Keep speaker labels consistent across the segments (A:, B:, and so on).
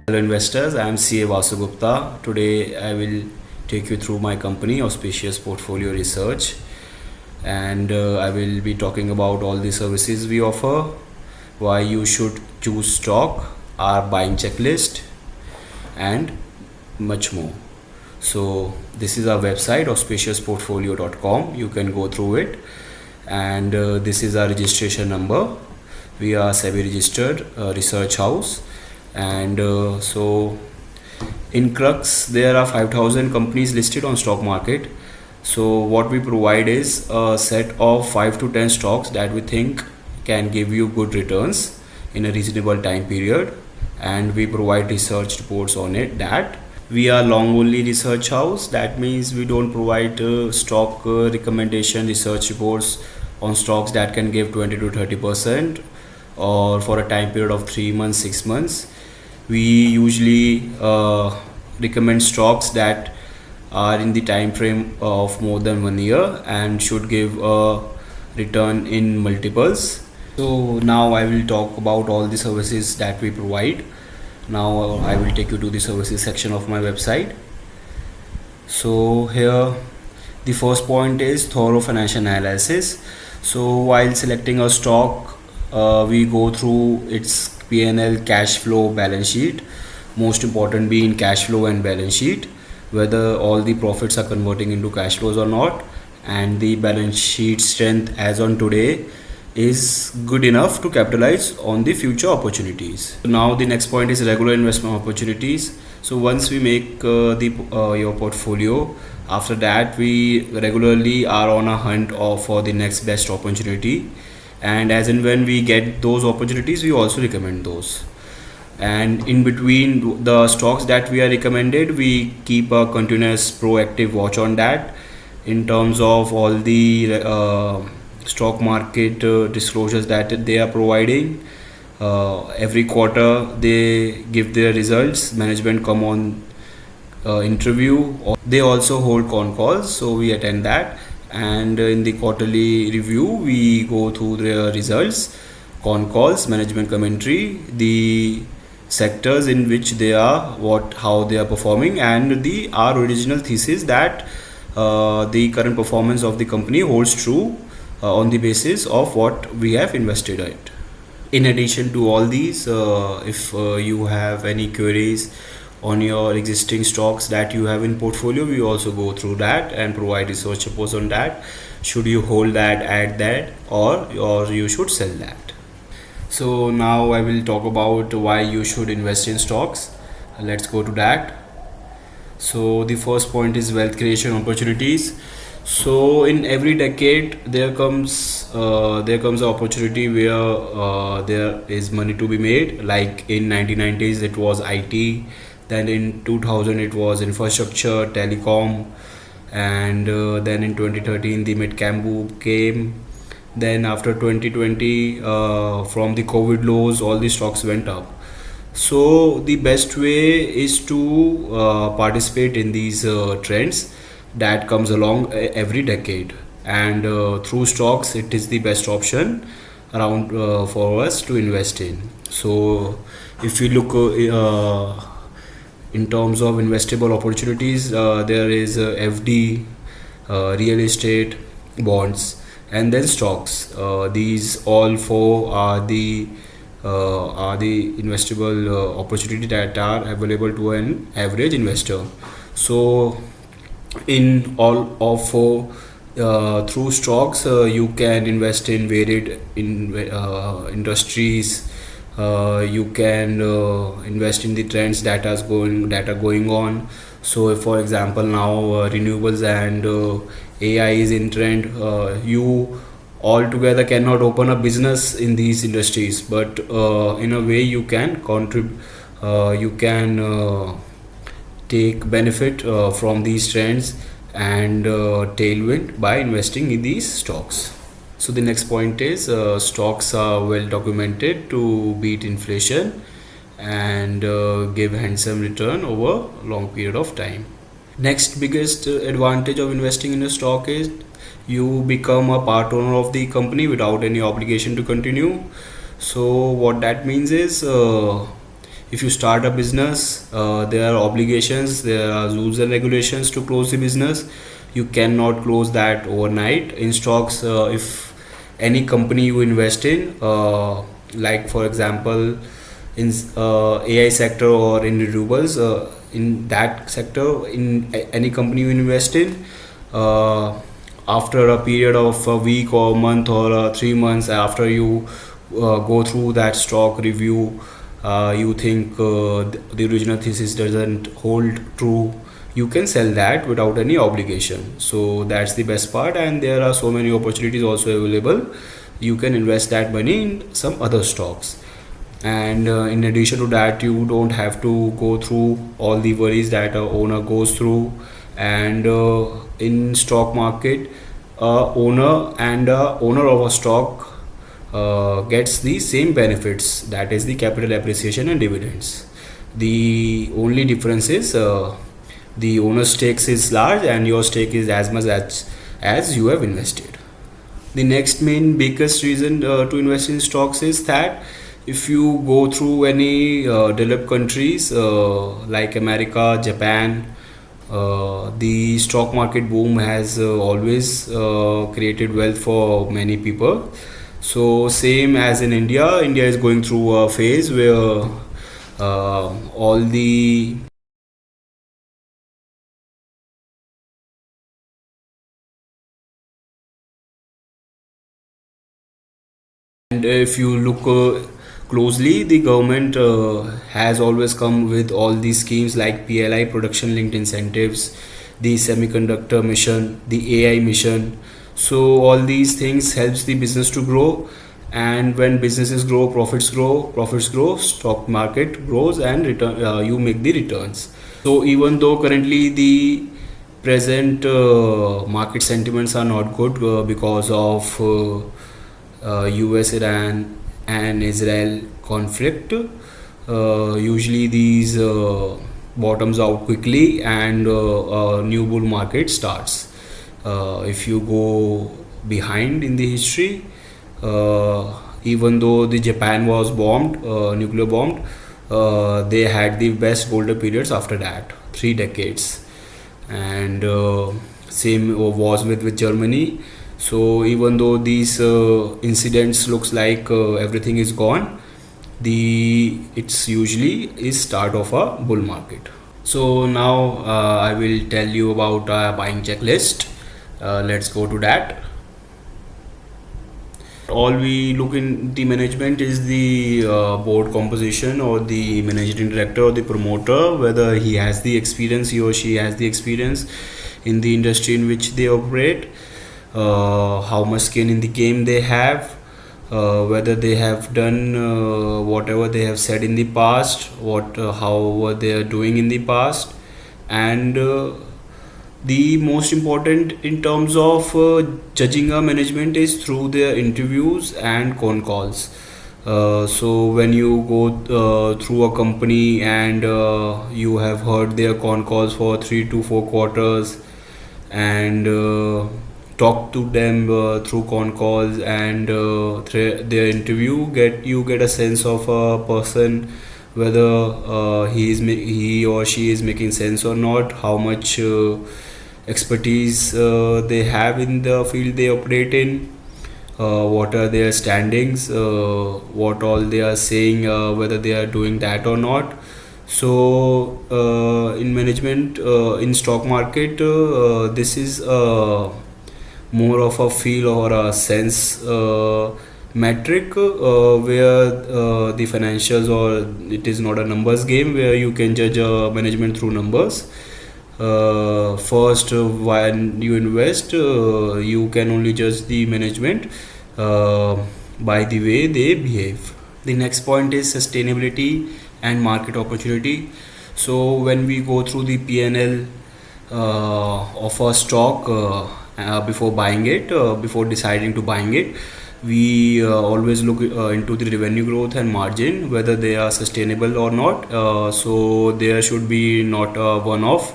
A: Hello investors, I am CA Vasugupta. Today I will take you through my company Auspicious Portfolio Research, and I will be talking about all the services we offer, why you should choose stock, our buying checklist, and much more. So this is our website auspiciousportfolio.com. You can go through it, and this is our registration number. We are SEBI registered research house, and so in Crux there are 5,000 companies listed on stock market. So what we provide is a set of 5 to 10 stocks that we think can give you good returns in a reasonable time period, and we provide research reports on it. That we are long only research house. That means we don't provide stock recommendation research reports on stocks that can give 20 to 30% or for a time period of 3 months, 6 months. We usually recommend stocks that are in the time frame of more than 1 year and should give a return in multiples. So now I will talk about all the services that we provide. Now I will take you to the services section of my website. So here the first point is thorough financial analysis. So while selecting a stock, we go through its P&L, cash flow, balance sheet. Most important being cash flow and balance sheet, whether all the profits are converting into cash flows or not, and the balance sheet strength as on today is good enough to capitalize on the future opportunities. Now the next point is regular investment opportunities. So once we make your portfolio, after that we regularly are on a hunt for the next best opportunity, and as and when we get those opportunities we also recommend those. And in between the stocks that we are recommended, we keep a continuous proactive watch on that in terms of all the stock market disclosures that they are providing. Every quarter they give their results, management come on interview, they also hold con calls, so we attend that, and in the quarterly review we go through their results, con calls, management commentary, the sectors in which they are, how they are performing, and our original thesis that the current performance of the company holds true on the basis of what we have invested in it. In addition to all these, if you have any queries on your existing stocks that you have in portfolio, we also go through that and provide research reports on that. Should you hold that, add that, or you should sell that. So now I will talk about why you should invest in stocks. Let's go to that. So the first point is wealth creation opportunities. So in every decade there comes an opportunity where there is money to be made. Like in 1990s it was IT, then in 2000 it was infrastructure, telecom, and then in 2013 the mid-cap boom came. Then after 2020, from the COVID lows, all the stocks went up. So the best way is to participate in these trends that comes along every decade, and through stocks it is the best option around for us to invest in. So if you look in terms of investable opportunities, there is FD, real estate, bonds, and then stocks. These all four are the investable opportunity that are available to an average investor. So in all of four, through stocks you can invest in varied industries. You can invest in the trends that are going on. So if for example now renewables and AI is in trend, you altogether cannot open a business in these industries, but in a way you can contribute, you can take benefit from these trends and tailwind by investing in these stocks. So the next point is stocks are well documented to beat inflation and give handsome return over long period of time. Next biggest advantage of investing in a stock is you become a part owner of the company without any obligation to continue. So what that means is if you start a business, there are obligations, there are rules and regulations to close the business. You cannot close that overnight. In stocks, if any company you invest in, like for example in AI sector or in renewables, in that sector, in any company you invest in, after a period of a week or a month or 3 months after you go through that stock review, you think the original thesis doesn't hold true, you can sell that without any obligation. So that's the best part, and there are so many opportunities also available. You can invest that money in some other stocks, and in addition to that, you don't have to go through all the worries that a owner goes through. And in stock market, owner of a stock gets the same benefits, that is the capital appreciation and dividends. The only difference is the owner's stakes is large and your stake is as much as you have invested. The next main biggest reason to invest in stocks is that if you go through any developed countries like America, Japan, the stock market boom has always created wealth for many people. So same as in India, India is going through a phase where all the and if you look closely, the government has always come with all these schemes like PLI, production linked incentives, the semiconductor mission, the AI mission. So all these things helps the business to grow, and when businesses grow, profits grow, stock market grows, and return you make the returns. So even though currently the present market sentiments are not good because of US, Iran, and Israel conflict, usually these bottoms out quickly and a new bull market starts. If you go behind in the history, even though the Japan was bombed, nuclear bombed, they had the best golden periods after that, 3 decades. And same was with Germany. So even though these incidents looks like everything is gone, the it's usually is start of a bull market. So now I will tell you about a buying checklist. Let's go to that. All we look in the management is the board composition, or the managing director or the promoter, whether he has the experience, he or she has the experience in the industry in which they operate, how much skin in the game they have, whether they have done whatever they have said in the past, how they are doing in the past, and the most important in terms of judging a management is through their interviews and con calls. So when you go through a company and you have heard their con calls for 3 to 4 quarters, and talk to them through con calls and their interview, get a sense of a person, whether he or she is making sense or not, how much expertise they have in the field they operate in, what are their standings, what all they are saying, whether they are doing that or not. So in management, in stock market, this is more of a feel or a sense metric, where the financials, or it is not a numbers game where you can judge management through numbers. First, when you invest, you can only judge the management by the way they behave. The next point is sustainability and market opportunity. So when we go through the P&L of a stock, before buying it, before deciding to buying it, we always look into the revenue growth and margin, whether they are sustainable or not. So there should be not a one-off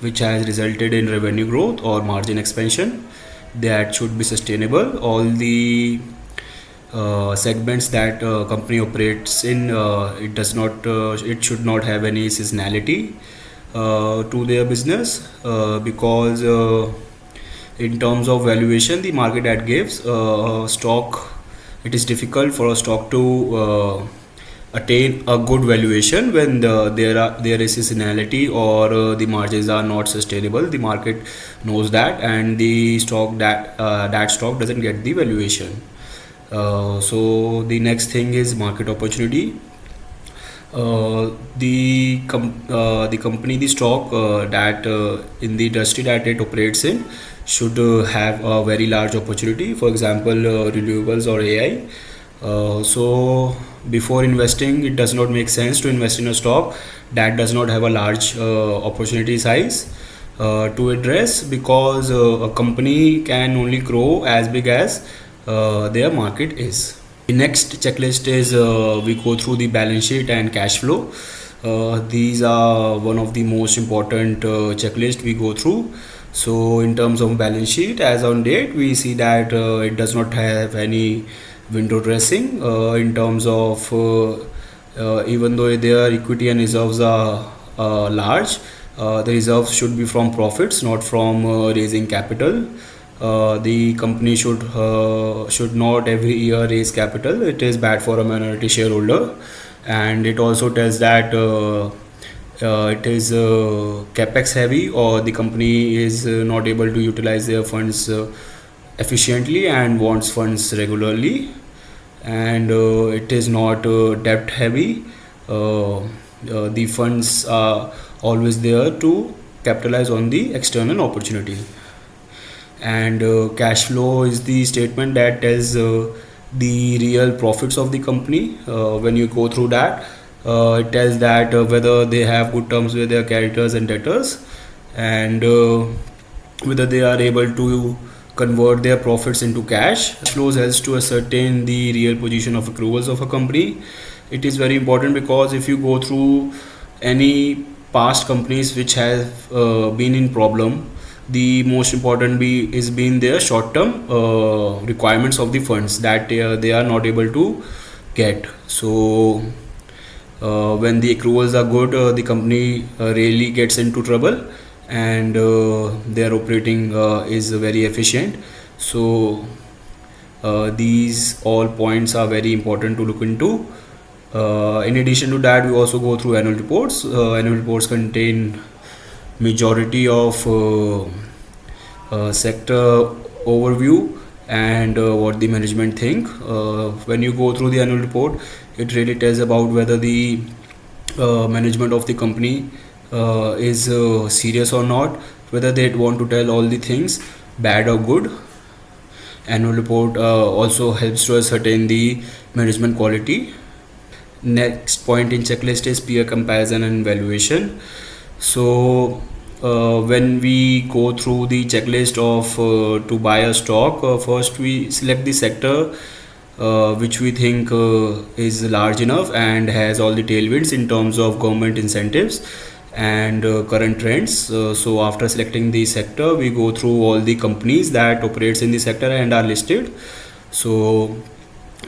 A: which has resulted in revenue growth or margin expansion. That should be sustainable. All the segments that company operates in, it should not have any seasonality to their business, because in terms of valuation the market that gives stock, it is difficult for a stock to attain a good valuation when there is seasonality, or the margins are not sustainable. The market knows that, and the stock that stock doesn't get the valuation. So the next thing is market opportunity. The company, the stock that in the industry that it operates in should have a very large opportunity. For example, renewables or AI. So before investing, it does not make sense to invest in a stock that does not have a large opportunity size to address, because a company can only grow as big as their market is. The next checklist is we go through the balance sheet and cash flow. These are one of the most important checklist we go through. So in terms of balance sheet, as on date, we see that it does not have any window dressing in terms of even though their equity and reserves are large, the reserves should be from profits, not from raising capital. The company should not every year raise capital. It is bad for a minority shareholder, and it also tells that it is capex heavy, or the company is not able to utilize their funds efficiently and wants funds regularly, and it is not debt heavy. The funds are always there to capitalize on the external opportunity. And cash flow is the statement that tells the real profits of the company. When you go through that, it tells that whether they have good terms with their creditors and debtors, and whether they are able to convert their profits into cash. Cash flows helps to ascertain the real position of accruals of a company. It is very important, because if you go through any past companies which have been in problem, the most important is being their short term requirements of the funds that they are not able to get. So when the accruals are good, the company really gets into trouble, and their operating is very efficient. So these all points are very important to look into. In addition to that, we also go through annual reports. Annual reports contain majority of sector overview and what the management think. When you go through the annual report, it really tells about whether the management of the company is serious or not, whether they want to tell all the things, bad or good. Annual report also helps to ascertain the management quality. Next point in checklist is peer comparison and valuation. So when we go through the checklist of to buy a stock, first we select the sector which we think is large enough and has all the tailwinds in terms of government incentives and current trends. So after selecting the sector, we go through all the companies that operates in the sector and are listed. So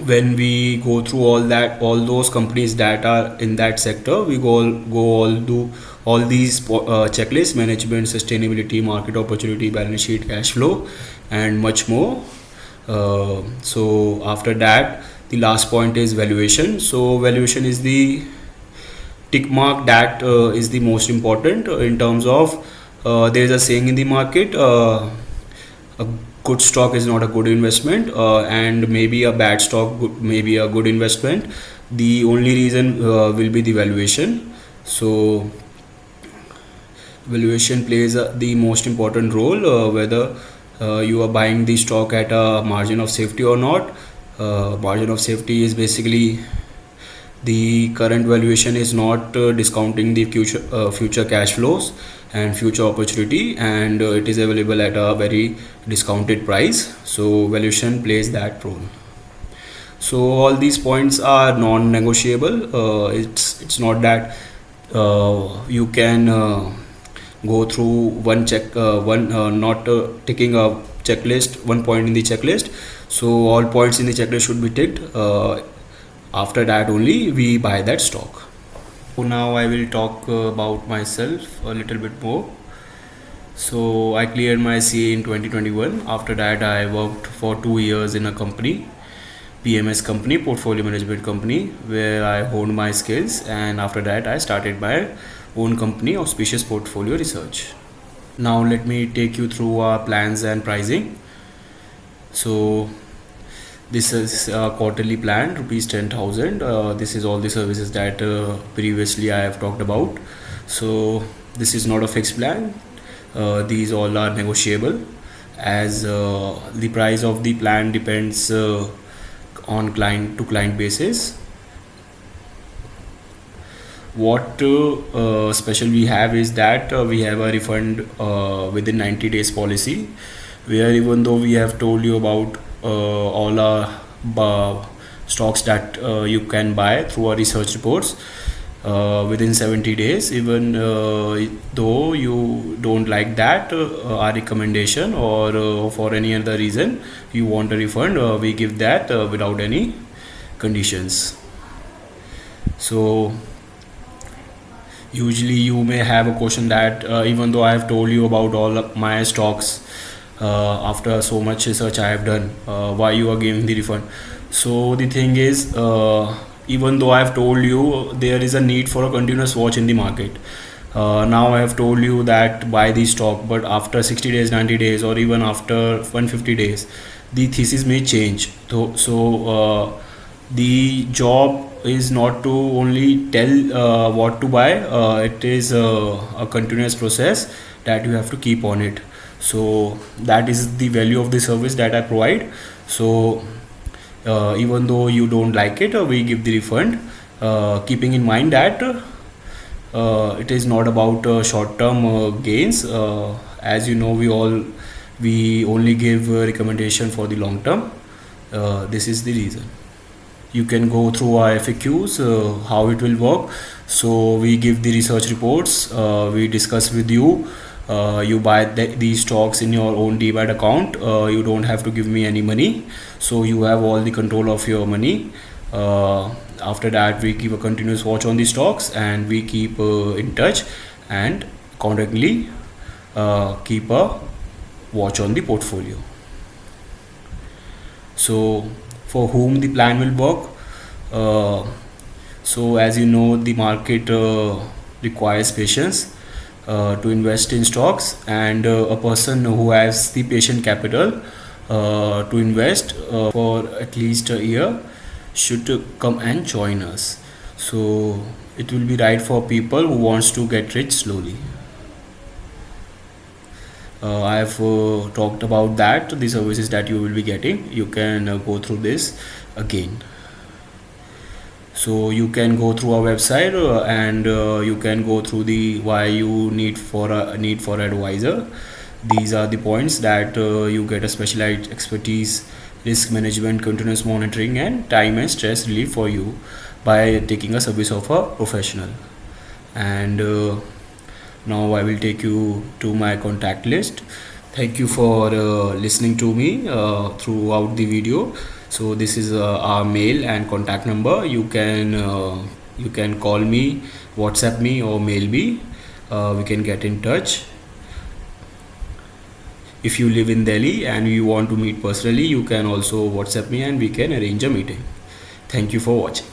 A: when we go through all those companies that are in that sector, we do all these checklists: management, sustainability, market opportunity, balance sheet, cash flow, and much more. So after that, the last point is valuation. So valuation is the tick mark that is the most important in terms of there is a saying in the market, a good stock is not a good investment, and maybe a bad stock may be a good investment. The only reason will be the valuation. So valuation plays the most important role, whether you are buying the stock at a margin of safety or not. Margin of safety is basically the current valuation is not discounting the future cash flows and future opportunity, and it is available at a very discounted price. So valuation plays that role. So all these points are non-negotiable. It's not that you can go through one check one not ticking a checklist, one point in the checklist. So all points in the checklist should be ticked. After that only we buy that stock. So now I will talk about myself a little bit more. So I cleared my CA in 2021. After that I worked for 2 years in a company, PMS company, portfolio management company, where I honed my skills, and after that I started my own company, Auspicious Portfolio Research. Now let me take you through our plans and pricing. So this is a quarterly plan, rupees 10,000. This is all the services that previously I have talked about. So this is not a fixed plan. These all are negotiable, as the price of the plan depends on client to client basis. What special we have is that we have a refund within 90 days policy, where even though we have told you about all our stocks that you can buy through our research reports within 70 days, even though you don't like that our recommendation, or for any other reason you want a refund, we give that without any conditions. So usually you may have a question that even though I have told you about all of my stocks, after so much research I have done, why you are giving the refund? So the thing is, even though I have told you there is a need for a continuous watch in the market, now I have told you that buy the stock, but after 60 days, 90 days, or even after 150 days, the thesis may change. The job is not to only tell what to buy, it is a continuous process that you have to keep on it. So that is the value of the service that I provide. So even though you don't like it, we give the refund, keeping in mind that it is not about short term gains. As you know, we only give recommendation for the long term. This is the reason. You can go through our FAQs, how it will work. So we give the research reports, we discuss with you, you buy these stocks in your own demat account, you don't have to give me any money, so you have all the control of your money. After that we give a continuous watch on the stocks, and we keep in touch and constantly keep a watch on the portfolio. So for whom the plan will work, so as you know, the market requires patience to invest in stocks, and a person who has the patient capital to invest for at least a year should come and join us. So it will be right for people who wants to get rich slowly. I have talked about that, the services that you will be getting. You can go through this again. So you can go through our website, and you can go through the why you need for advisor. These are the points that you get a specialized expertise, risk management, continuous monitoring, and time and stress relief for you by taking a service of a professional. And now I will take you to my contact list. Thank you for listening to me throughout the video. So this is our mail and contact number. You can call me, WhatsApp me, or mail me. We can get in touch. If you live in Delhi and you want to meet personally, you can also WhatsApp me and we can arrange a meeting. Thank you for watching.